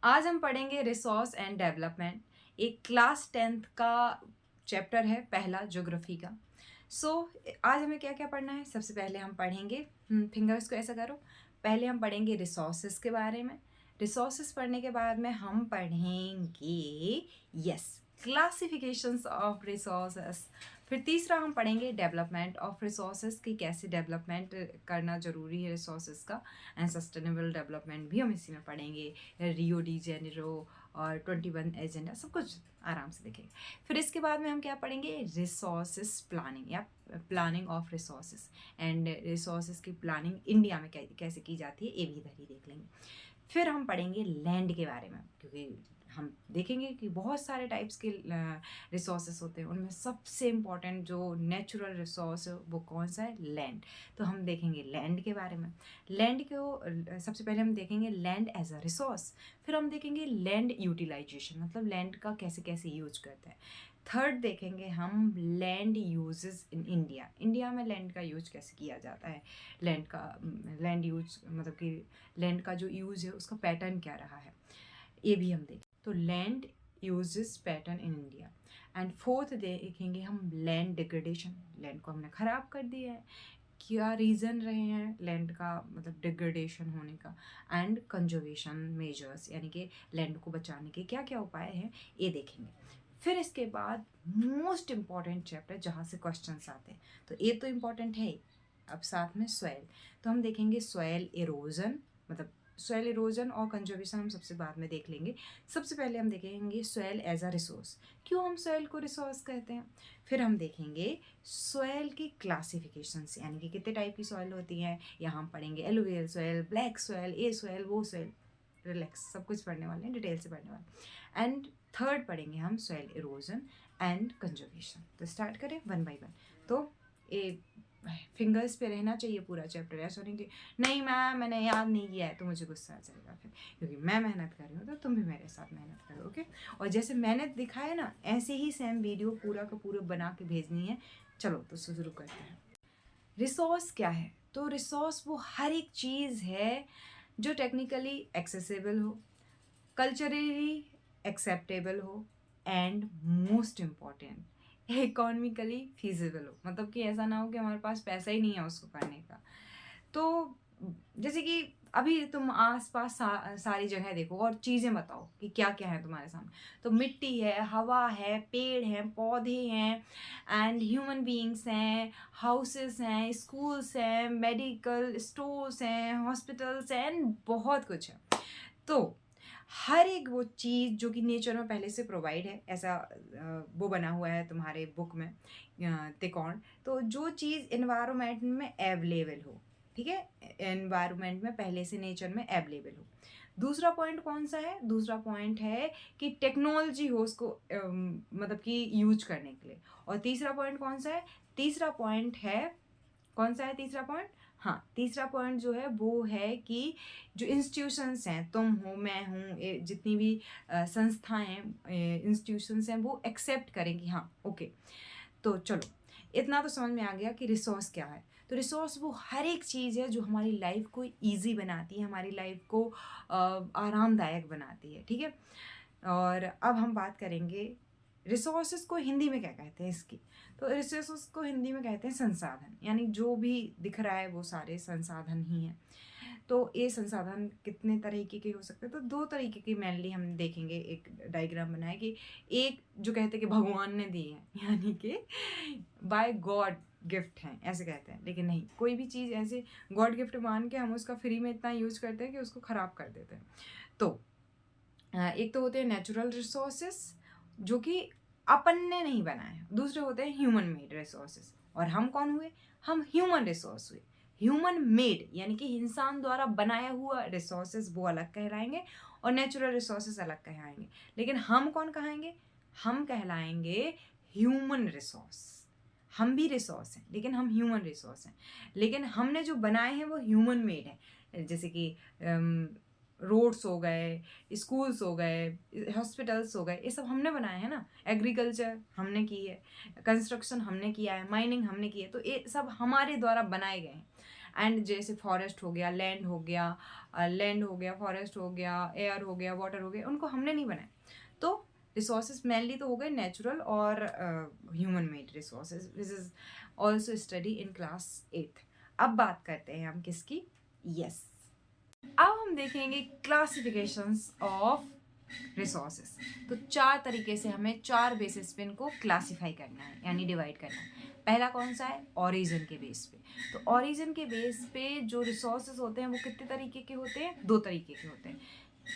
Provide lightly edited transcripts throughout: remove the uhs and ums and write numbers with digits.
आज हम पढ़ेंगे रिसोर्स एंड डेवलपमेंट। एक क्लास 10th का चैप्टर है, पहला ज्योग्राफी का। आज हमें क्या क्या पढ़ना है। सबसे पहले हम पढ़ेंगे, फिंगर्स को ऐसा करो। पहले हम पढ़ेंगे रिसोर्सेज के बारे में। रिसोर्सेज पढ़ने के बाद में हम पढ़ेंगे क्लासिफिकेशंस ऑफ रिसोर्सेस। फिर तीसरा हम पढ़ेंगे डेवलपमेंट ऑफ रिसोर्सेज की कैसे डेवलपमेंट करना ज़रूरी है रिसोर्सेज का। एंड सस्टेनेबल डेवलपमेंट भी हम इसी में पढ़ेंगे। रियो डी जेनेरो और 21 एजेंडा सब कुछ आराम से देखेंगे। फिर इसके बाद में हम क्या पढ़ेंगे, रिसोर्सेज प्लानिंग या planning of resources. And resources की प्लानिंग इंडिया में कैसे की जाती है ये भी इधर ही देख लेंगे। फिर हम पढ़ेंगे लैंड के बारे में, क्योंकि हम देखेंगे कि बहुत सारे टाइप्स के रिसोर्सेस होते हैं। उनमें सबसे इम्पॉर्टेंट जो नेचुरल रिसोर्स है वो कौन सा है, लैंड। तो हम देखेंगे लैंड के बारे में। लैंड को सबसे पहले हम देखेंगे लैंड एज अ रिसोर्स। फिर हम देखेंगे लैंड यूटिलाइजेशन, मतलब लैंड का कैसे कैसे यूज करते हैं। थर्ड देखेंगे हम land uses in India. India में लैंड का यूज कैसे किया जाता है, लैंड यूज मतलब कि लैंड का जो यूज़ है उसका पैटर्न क्या रहा है, ये भी हम देखें। तो land uses pattern in India. And fourth देखेंगे हम लैंड डिग्रेडेशन। लैंड को हमने ख़राब कर दिया है, क्या रीज़न रहे हैं लैंड का मतलब डिग्रेडेशन होने का। एंड कंजर्वेशन मेजर्स, यानी कि लैंड को बचाने के क्या क्या उपाय हैं, ये देखेंगे। फिर इसके बाद मोस्ट इम्पॉर्टेंट चैप्टर जहाँ से क्वेश्चंस आते हैं, तो ये तो इम्पॉर्टेंट है ही। अब साथ में सॉइल, तो हम देखेंगे सॉइल इरोजन, मतलब सॉइल इरोजन और कंजर्वेशन हम सबसे बाद में देख लेंगे। सबसे पहले हम देखेंगे सॉइल एज अ रिसोर्स, क्यों हम सॉइल को रिसोर्स कहते हैं। फिर हम देखेंगे सॉइल की क्लासिफिकेशंस, यानी कि कितने टाइप की सॉइल होती हैं। यहाँ हम पढ़ेंगे एलुवियल सॉइल, ब्लैक सॉइल, ये सॉइल वो सॉइल। रिलैक्स, सब कुछ पढ़ने वाले हैं, डिटेल से पढ़ने वाले। एंड थर्ड पढ़ेंगे हम सॉइल इरोजन एंड कंजर्वेशन। तो स्टार्ट करें वन बाय वन। तो ये फिंगर्स पे रहना चाहिए पूरा चैप्टर। ऐसा नहीं कि नहीं मैम मैंने याद नहीं किया है, तो मुझे गुस्सा आ जाएगा फिर, क्योंकि मैं मेहनत कर रही हूँ तो तुम भी मेरे साथ मेहनत करो, ओके। और जैसे मैंने दिखाया ना, ऐसे ही सेम वीडियो पूरा का पूरा बना के भेजनी है। चलो तो शुरू करते हैं। रिसोर्स क्या है, तो रिसोर्स वो हर एक चीज़ है जो टेक्निकली एक्सेसिबल हो, कल्चरली एक्सेप्टेबल हो, and most important economically feasible हो। मतलब कि ऐसा ना हो कि हमारे पास पैसा ही नहीं है उसको करने का। तो जैसे कि अभी तुम आसपास सारी जगह देखो और चीज़ें बताओ कि क्या क्या है तुम्हारे सामने। तो मिट्टी है, हवा है, पेड़ हैं, पौधे हैं, एंड ह्यूमन बीइंग्स हैं, हाउसेस हैं, स्कूल्स हैं, मेडिकल स्टोर्स हैं, हॉस्पिटल्स हैं, एंड बहुत कुछ है। तो हर एक वो चीज़ जो कि नेचर में पहले से प्रोवाइड है, ऐसा वो बना हुआ है तुम्हारे बुक में त्रिकोण। तो जो चीज़ इन्वायरमेंट में अवेलेबल हो, ठीक है, एनवायरनमेंट में पहले से नेचर में अवेलेबल हो। दूसरा पॉइंट कौन सा है, दूसरा पॉइंट है कि टेक्नोलॉजी हो उसको मतलब कि यूज करने के लिए। और तीसरा पॉइंट कौन सा है, तीसरा पॉइंट है, कौन सा है तीसरा पॉइंट, हाँ तीसरा पॉइंट जो है वो है कि जो इंस्टीट्यूशंस हैं, तुम हो, मैं हूँ, जितनी भी संस्थाएं हैं, इंस्टीट्यूशंस हैं, वो एक्सेप्ट करेंगी, हाँ ओके। तो चलो इतना तो समझ में आ गया कि रिसोर्स क्या है। तो रिसोर्स वो हर एक चीज़ है जो हमारी लाइफ को ईजी बनाती है, हमारी लाइफ को आरामदायक बनाती है, ठीक है। और अब हम बात करेंगे रिसोर्सेज को हिंदी में क्या कहते हैं इसकी। तो रिसोर्सेज को हिंदी में कहते हैं संसाधन, यानी जो भी दिख रहा है वो सारे संसाधन ही हैं। तो ये संसाधन कितने तरीके के हो सकते हैं, तो दो तरीके के मेनली हम देखेंगे। एक डायग्राम बनाए कि एक जो कहते हैं कि भगवान ने दी है, यानी कि बाय गॉड गिफ्ट हैं, ऐसे कहते हैं। लेकिन नहीं, कोई भी चीज़ ऐसे गॉड गिफ्ट मान के हम उसका फ्री में इतना यूज करते हैं कि उसको ख़राब कर देते हैं। तो एक तो होते हैं नेचुरल रिसोर्सेस जो कि अपन ने नहीं बनाए, दूसरे होते हैं ह्यूमन मेड रिसोर्सेस। और हम कौन हुए, हम ह्यूमन रिसोर्स हुए। ह्यूमन मेड यानी कि इंसान द्वारा बनाया हुआ रिसोर्सेज वो अलग कहलाएंगे और नेचुरल रिसोर्सेज अलग कहलाएंगे। लेकिन हम कौन कहेंगे, हम कहलाएंगे ह्यूमन रिसोर्स। हम भी रिसोर्स हैं लेकिन हम ह्यूमन रिसोर्स हैं। लेकिन हमने जो बनाए हैं वो ह्यूमन मेड है, जैसे कि रोड्स हो गए, स्कूल्स हो गए, हॉस्पिटल्स हो गए, ये सब हमने बनाए हैं ना। एग्रीकल्चर हमने की है, कंस्ट्रक्शन हमने किया है, माइनिंग हमने की है, तो ये सब हमारे द्वारा बनाए गए हैं। एंड जैसे फॉरेस्ट हो गया, लैंड हो गया, फॉरेस्ट हो गया, एयर हो गया, वाटर हो गया, उनको हमने नहीं बनाया। तो रिसोर्सेज मेनली तो हो गए नेचुरल और human made resources, which is also study in class 8th। अब बात करते हैं हम किसकी, यस, अब हम देखेंगे क्लासिफिकेशंस ऑफ रिसोर्सेज। तो 4 तरीके से हमें 4 बेसिस पे इनको क्लासीफाई करना है, यानी डिवाइड करना है। पहला कौन सा है, ओरिजिन के बेस पे। तो ओरिजिन के बेस पे जो रिसोर्सेज होते हैं वो कितने तरीके के होते हैं, 2 तरीके के होते हैं।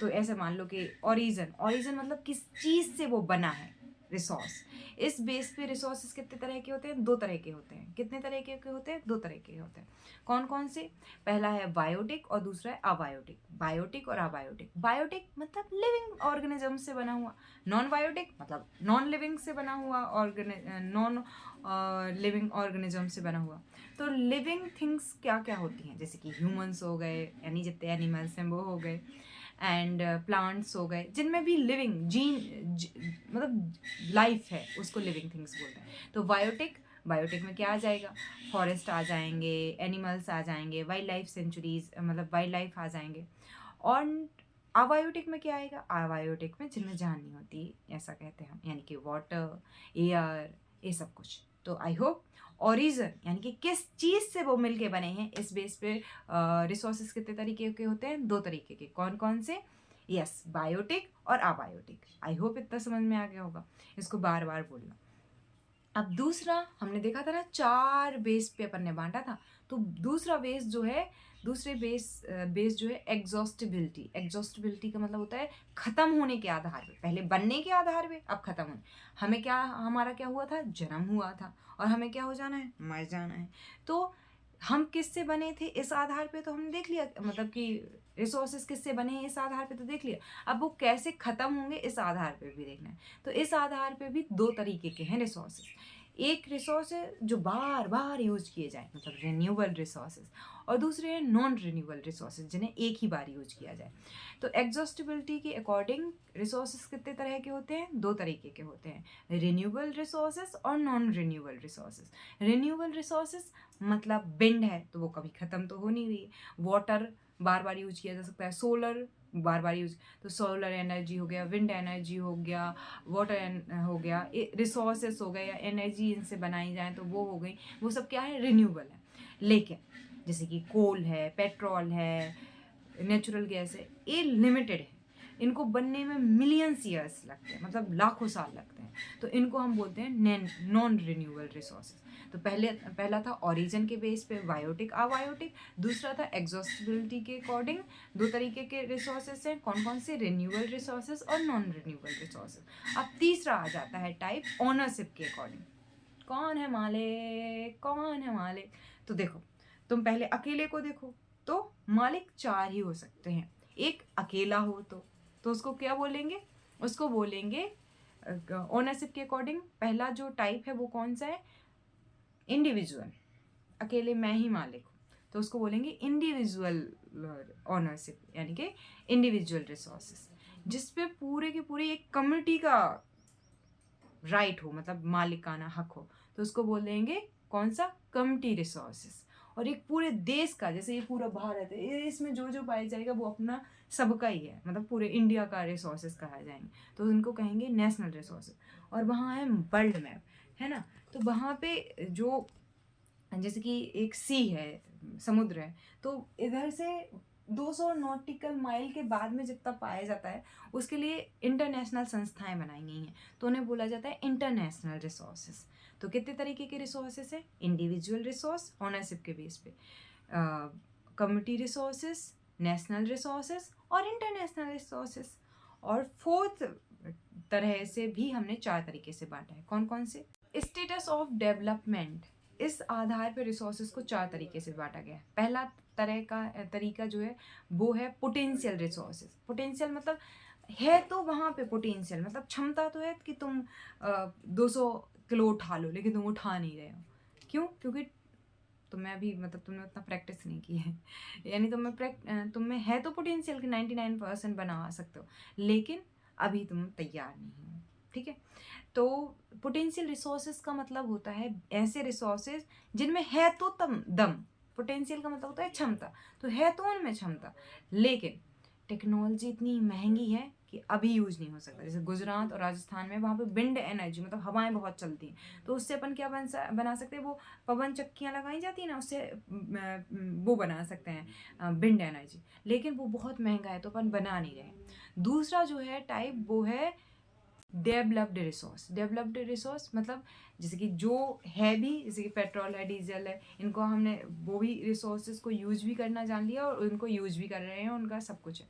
तो ऐसे मान लो कि ओरिजिन मतलब किस चीज़ से वो बना है रिसोर्स। इस बेस पे रिसोर्सेज कितने तरह के होते हैं, 2 तरह के होते हैं। कितने तरह के होते हैं, 2 तरह के होते हैं। कौन कौन से, पहला है बायोटिक और दूसरा है अबायोटिक। बायोटिक और अबायोटिक, बायोटिक मतलब लिविंग ऑर्गेनिज्म से बना हुआ, नॉन बायोटिक मतलब नॉन लिविंग से बना हुआ, नॉन लिविंग ऑर्गेनिज्म से बना हुआ। तो लिविंग थिंग्स क्या क्या होती हैं, जैसे कि ह्यूमंस हो गए, यानी जितने एनिमल्स हैं वो हो गए, एंड प्लांट्स हो गए, जिनमें भी लिविंग मतलब लाइफ है, उसको लिविंग थिंग्स बोलते हैं। तो बायोटिक में क्या आ जाएगा, फॉरेस्ट आ जाएंगे, एनिमल्स आ जाएंगे, वाइल्ड लाइफ सेंचुरीज मतलब वाइल्ड लाइफ आ जाएंगे। और अबायोटिक में क्या आएगा, अबायोटिक में जिनमें जान नहीं होती, ऐसा कहते हैं हम, यानी कि वाटर, एयर, ये सब कुछ। तो आई होप ओरिजिन यानी कि किस चीज़ से वो मिलके बने हैं, इस बेस पे रिसोर्सेज कितने तरीके के होते हैं, 2 तरीके के। कौन कौन से, यस, बायोटिक और अबायोटिक। आई होप इतना समझ में आ गया होगा, इसको बार बार बोलना। अब दूसरा हमने देखा था ना, 4 बेस पे अपन ने बांटा था। तो दूसरा बेस जो है, दूसरे बेस जो है एग्जॉस्टिबिलिटी का मतलब होता है खत्म होने के आधार पे, पहले बनने के आधार पे, अब खत्म होने। हमें क्या, हमारा क्या हुआ था, जन्म हुआ था, और हमें क्या हो जाना है, मर जाना है। तो हम किससे बने थे, इस आधार पे तो हमने देख लिया, मतलब कि रिसोर्सेज किससे बने हैं इस आधार पे तो देख लिया। अब वो कैसे खत्म होंगे इस आधार पे भी देखना है। तो इस आधार पे भी 2 तरीके के हैं रिसोर्सेज। एक रिसोर्स है जो बार बार यूज किए जाए, मतलब रिन्यूएबल रिसोर्सेज, और दूसरे हैं नॉन रिन्यूएबल रिसोर्सेज, जिन्हें एक ही बार यूज किया जाए। तो एग्जॉस्टिबिलिटी के अकॉर्डिंग रिसोर्सेज कितने तरह के होते हैं, 2 तरीके के होते हैं, रिन्यूएबल रिसोर्सेज और non renewable resources. Renewable resources मतलब विंड है तो वो कभी ख़त्म तो हो नहीं रही है, वाटर बार बार यूज किया जा सकता है, सोलर बार बार यूज, तो सोलर एनर्जी हो गया, विंड एनर्जी हो गया, वाटर हो गया, रिसोर्सेस हो गए या एनर्जी इनसे बनाई जाए तो वो हो गई, वो सब क्या है, रिन्यूएबल है। लेकिन जैसे कि कोल है, पेट्रोल है, नेचुरल गैस है, ये लिमिटेड है, इनको बनने में मिलियंस ईयर्स लगते हैं, मतलब लाखों साल लगते हैं। तो इनको हम बोलते हैं नॉन रिन्यूएबल रिसोर्सेज। तो पहला था ओरिजिन के बेस पे बायोटिक अबायोटिक, दूसरा था एग्जॉस्टिबिलिटी के अकॉर्डिंग। 2 तरीके के रिसोर्सेज हैं, कौन कौन से, रिन्यूएबल रिसोर्सेज और नॉन रिन्यूएबल रिसोर्सेज। अब तीसरा आ जाता है टाइप ओनरशिप के अकॉर्डिंग, कौन है मालिक, कौन है मालिक। तो देखो, तुम पहले अकेले को देखो, तो मालिक 4 ही हो सकते हैं। एक अकेला हो तो उसको क्या बोलेंगे, उसको बोलेंगे ओनरशिप के अकॉर्डिंग पहला जो टाइप है वो कौन सा है, इंडिविजुअल, अकेले मैं ही मालिक हूँ, तो उसको बोलेंगे इंडिविजुअल ओनरशिप, यानी कि इंडिविजुअल रिसोर्सेस, जिसपे पूरे की पूरी एक कम्युनिटी का राइट हो, मतलब मालिकाना हक हो, तो उसको बोलेंगे कौन सा, कम्युनिटी रिसोर्सेस। और एक पूरे देश का, जैसे ये पूरा भारत है, इसमें जो जो पाया जाएगा वो अपना सबका ही है, मतलब पूरे इंडिया का रिसोर्सेस कहा जाएंगे, तो उनको कहेंगे नेशनल रिसोर्सेस। और वहाँ है वर्ल्ड मैप, है ना, तो वहाँ पे जो, जैसे कि एक सी है, समुद्र है, तो इधर से 200 नॉटिकल माइल के बाद में जितना पाया जाता है उसके लिए इंटरनेशनल संस्थाएं बनाई गई हैं, तो उन्हें बोला जाता है इंटरनेशनल रिसोर्सेस। तो कितने तरीके के रिसोर्सेस हैं, इंडिविजुअल रिसोर्स ओनरशिप के बेस पे, कम्युनिटी रिसोर्सेस, नेशनल रिसोर्सेस और इंटरनेशनल रिसोर्सेस। और फोर्थ तरह से भी हमने 4 तरीके से बांटा है, कौन कौन से, स्टेटस ऑफ डेवलपमेंट, इस आधार पर रिसोर्सेज को 4 तरीके से बांटा गया है। पहला तरीका जो है वो है पोटेंशियल रिसोर्सेज। पोटेंशियल मतलब है तो वहाँ पे पोटेंशियल मतलब क्षमता तो है कि तुम 200 किलो उठा लो, लेकिन तुम उठा नहीं रहे हो, क्यों, क्योंकि तुम्हें अभी, मतलब तुमने उतना प्रैक्टिस नहीं की है, यानी तुम्हें है तो पोटेंशियल कि 99% बना सकते हो, लेकिन अभी तुम तैयार नहीं हो, ठीक है। तो पोटेंशियल रिसोर्सेज का मतलब होता है ऐसे रिसोर्सेज जिनमें है तो दम, पोटेंशियल का मतलब होता है क्षमता, तो है तो उनमें क्षमता, लेकिन टेक्नोलॉजी इतनी महंगी है कि अभी यूज नहीं हो सकता। जैसे गुजरात और राजस्थान में वहाँ पे विंड एनर्जी मतलब हवाएं बहुत चलती हैं, तो उससे अपन क्या बना सकते हैं, वो पवन चक्कियाँ लगाई जाती हैं ना, उससे वो बना सकते हैं विंड एनर्जी, लेकिन वो बहुत महंगा है तो अपन बना नहीं रहे। दूसरा जो है टाइप वो है डेवलप्ड रिसोर्स। डेवलप्ड रिसोर्स मतलब जैसे कि जो है भी, जैसे कि पेट्रोल है, डीजल है, इनको हमने वो भी रिसोर्सेज को यूज भी करना जान लिया और उनको यूज भी कर रहे हैं, उनका सब कुछ है।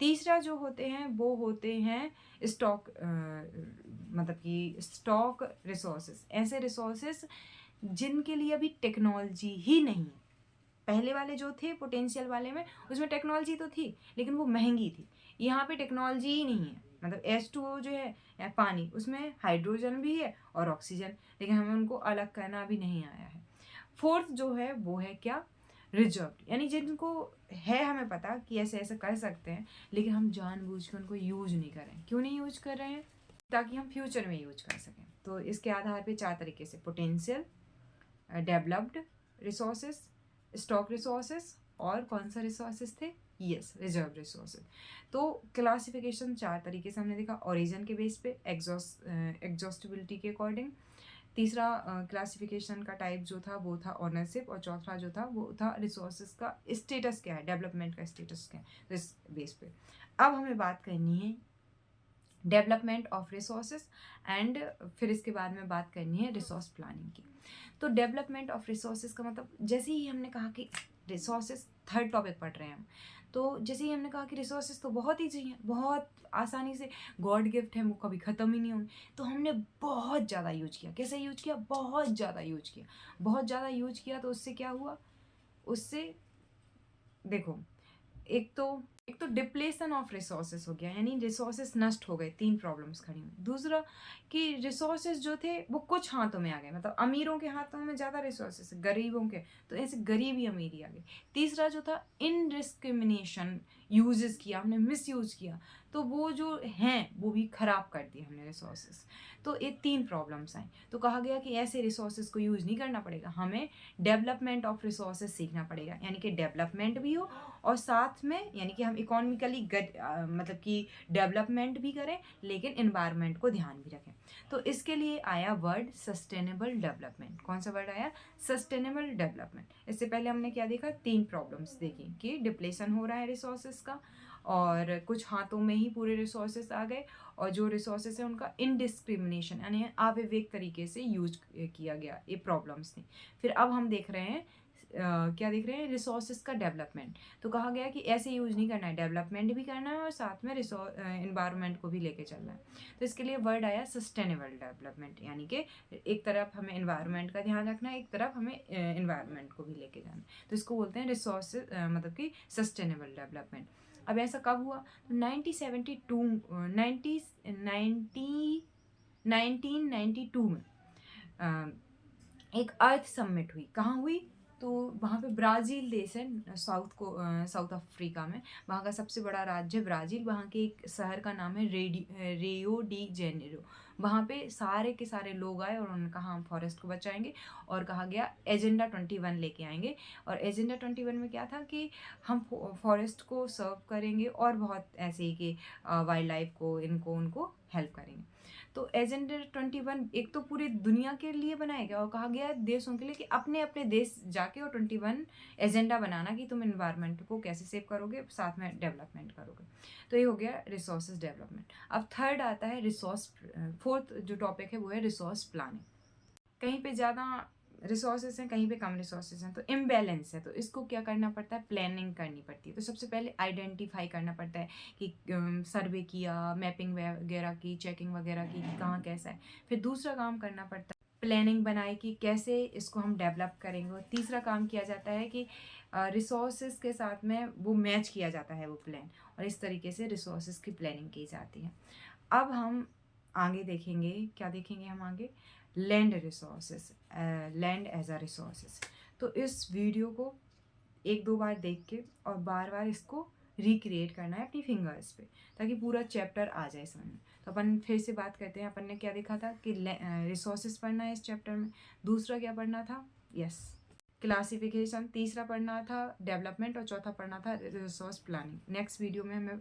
तीसरा जो होते हैं वो होते हैं स्टॉक, मतलब कि स्टॉक रिसोर्सेज, ऐसे रिसोर्सेज जिनके लिए अभी टेक्नोलॉजी ही नहीं है। पहले वाले जो थे पोटेंशियल वाले में, उसमें टेक्नोलॉजी तो थी लेकिन वो महंगी थी। यहाँ पे टेक्नोलॉजी ही नहीं है, मतलब H2O जो है या पानी, उसमें हाइड्रोजन भी है और ऑक्सीजन, लेकिन हमें उनको अलग करना अभी नहीं आया है। फोर्थ जो है वो है क्या, रिजर्व, यानी जिनको है हमें पता कि ऐसे ऐसे कर सकते हैं, लेकिन हम जानबूझ के उनको यूज नहीं कर रहे हैं। क्यों नहीं यूज कर रहे हैं? ताकि हम फ्यूचर में यूज कर सकें। तो इसके आधार पे 4 तरीके से, potential, developed resources, stock resources, और कौन सा रिसोर्सेज थे, यस रिजर्व रिसोर्सेज। तो क्लासिफिकेशन 4 तरीके से हमने देखा, ओरिजिन के बेस पे, एग्जॉस्टिबिलिटी के अकॉर्डिंग। तीसरा क्लासिफिकेशन का टाइप जो था वो था ओनरशिप, और चौथा जो था वो था रिसोर्सेज का स्टेटस क्या है, डेवलपमेंट का स्टेटस क्या है, तो इस बेस पे अब हमें बात करनी है डेवलपमेंट ऑफ रिसोर्सेज एंड फिर इसके बाद में बात करनी है रिसोर्स प्लानिंग की। तो डेवलपमेंट ऑफ रिसोर्सेज का मतलब, जैसे ही हमने कहा कि रिसोर्सेज, थर्ड टॉपिक पढ़ रहे हैं हम, तो जैसे ही हमने कहा कि रिसोर्सेज तो बहुत ईजी हैं, बहुत आसानी से गॉड गिफ्ट है, वो कभी ख़त्म ही नहीं होंगे, तो हमने बहुत ज़्यादा यूज किया। कैसे यूज किया? बहुत ज़्यादा यूज किया, बहुत ज़्यादा यूज किया। तो उससे क्या हुआ? उससे देखो, एक तो डिप्लेशन ऑफ रिसोर्सेज हो गया, यानी रिसोर्सेज नष्ट हो गए, 3 प्रॉब्लम्स खड़ी हुई। दूसरा कि रिसोर्सेज जो थे वो कुछ हाथों में आ गए, मतलब अमीरों के हाथों में ज़्यादा रिसोर्सेज, गरीबों के तो ऐसे गरीबी अमीरी आ गई। तीसरा जो था इनडिस्क्रिमिनेशन, यूजेस किया हमने, मिस यूज किया, तो वो जो हैं वो भी ख़राब कर दिए हमने रिसोर्सेज। तो ये 3 प्रॉब्लम्स आई, तो कहा गया कि ऐसे रिसोर्सेज को यूज़ नहीं करना पड़ेगा, हमें डेवलपमेंट ऑफ रिसोर्सेज सीखना पड़ेगा, यानी कि डेवलपमेंट भी हो और साथ में यानी कि हम इकोनॉमिकली मतलब कि डेवलपमेंट भी करें, लेकिन इन्वायरमेंट को ध्यान भी रखें। तो इसके लिए आया वर्ड सस्टेनेबल डेवलपमेंट। कौन सा वर्ड आया? Sustainable development. इससे पहले हमने क्या देखा? 3 प्रॉब्लम्स देखी कि डिप्लेशन हो रहा है रिसोर्सेज का, और कुछ हाथों में ही पूरे रिसोर्सेज आ गए, और जो रिसोर्सेज है उनका इनडिस्क्रिमिनेशन यानी अविवेक तरीके से यूज किया गया, ये प्रॉब्लम्स थी। फिर अब हम देख रहे हैं क्या देख रहे हैं? रिसोर्सेज का डेवलपमेंट। तो कहा गया कि ऐसे यूज नहीं करना है, डेवलपमेंट भी करना है और साथ में इन्वायरमेंट को भी लेके चलना है। तो इसके लिए वर्ड आया सस्टेनेबल डेवलपमेंट, यानी कि एक तरफ हमें इन्वायरमेंट का ध्यान रखना है, एक तरफ हमें इन्वायरमेंट को भी लेके जाना है, तो इसको बोलते हैं रिसोर्सेज मतलब कि सस्टेनेबल डेवलपमेंट। अब ऐसा कब हुआ? तो 1992 में एक अर्थ समिट हुई। कहाँ हुई? तो वहाँ पे ब्राज़ील देश है, साउथ अफ्रीका में, वहाँ का सबसे बड़ा राज्य ब्राज़ील, वहाँ के एक शहर का नाम है रियो डी जेनेरो। वहाँ पे सारे के सारे लोग आए और उन्होंने कहा हम फॉरेस्ट को बचाएंगे, और कहा गया एजेंडा 21 लेके आएंगे। और एजेंडा 21 में क्या था कि हम फॉरेस्ट को सर्व करेंगे और बहुत ऐसे ही कि वाइल्ड लाइफ को, इनको उनको हेल्प करेंगे। तो एजेंडा 21 एक तो पूरी दुनिया के लिए बनाया गया, और कहा गया है देशों के लिए कि अपने अपने देश जाके और 21 एजेंडा बनाना कि तुम इन्वायरमेंट को कैसे सेव करोगे, साथ में डेवलपमेंट करोगे। तो ये हो गया रिसोर्सेज डेवलपमेंट। अब थर्ड आता है फोर्थ जो टॉपिक है वो है रिसोर्स प्लानिंग। कहीं पे ज़्यादा रिसोर्सेज हैं, कहीं पे कम रिसोर्सेज हैं, तो इम्बैलेंस है, तो इसको क्या करना पड़ता है? प्लानिंग करनी पड़ती है। तो सबसे पहले आइडेंटिफाई करना पड़ता है कि सर्वे किया, मैपिंग वगैरह की, चेकिंग वगैरह की कि कहाँ कैसा है। फिर दूसरा काम करना पड़ता है, प्लानिंग बनाए कि कैसे इसको हम डेवलप करेंगे। और तीसरा काम किया जाता है कि रिसोर्सेज के साथ में वो मैच किया जाता है वो प्लान, और इस तरीके से रिसोर्सेज की प्लानिंग की जाती है। अब हम आगे देखेंगे, क्या देखेंगे हम आगे? Land resources, land as a resources. तो इस वीडियो को 1-2 बार देख के और बार बार इसको रिक्रिएट करना है अपनी फिंगर्स पे, ताकि पूरा चैप्टर आ जाए समझ में। तो अपन फिर से बात करते हैं, अपन ने क्या देखा था कि रिसोर्सेज पढ़ना है इस चैप्टर में। दूसरा क्या पढ़ना था? यस, क्लासिफिकेशन, तीसरा पढ़ना था डेवलपमेंट और चौथा पढ़ना था रिसोर्स प्लानिंग। नेक्स्ट वीडियो में मैं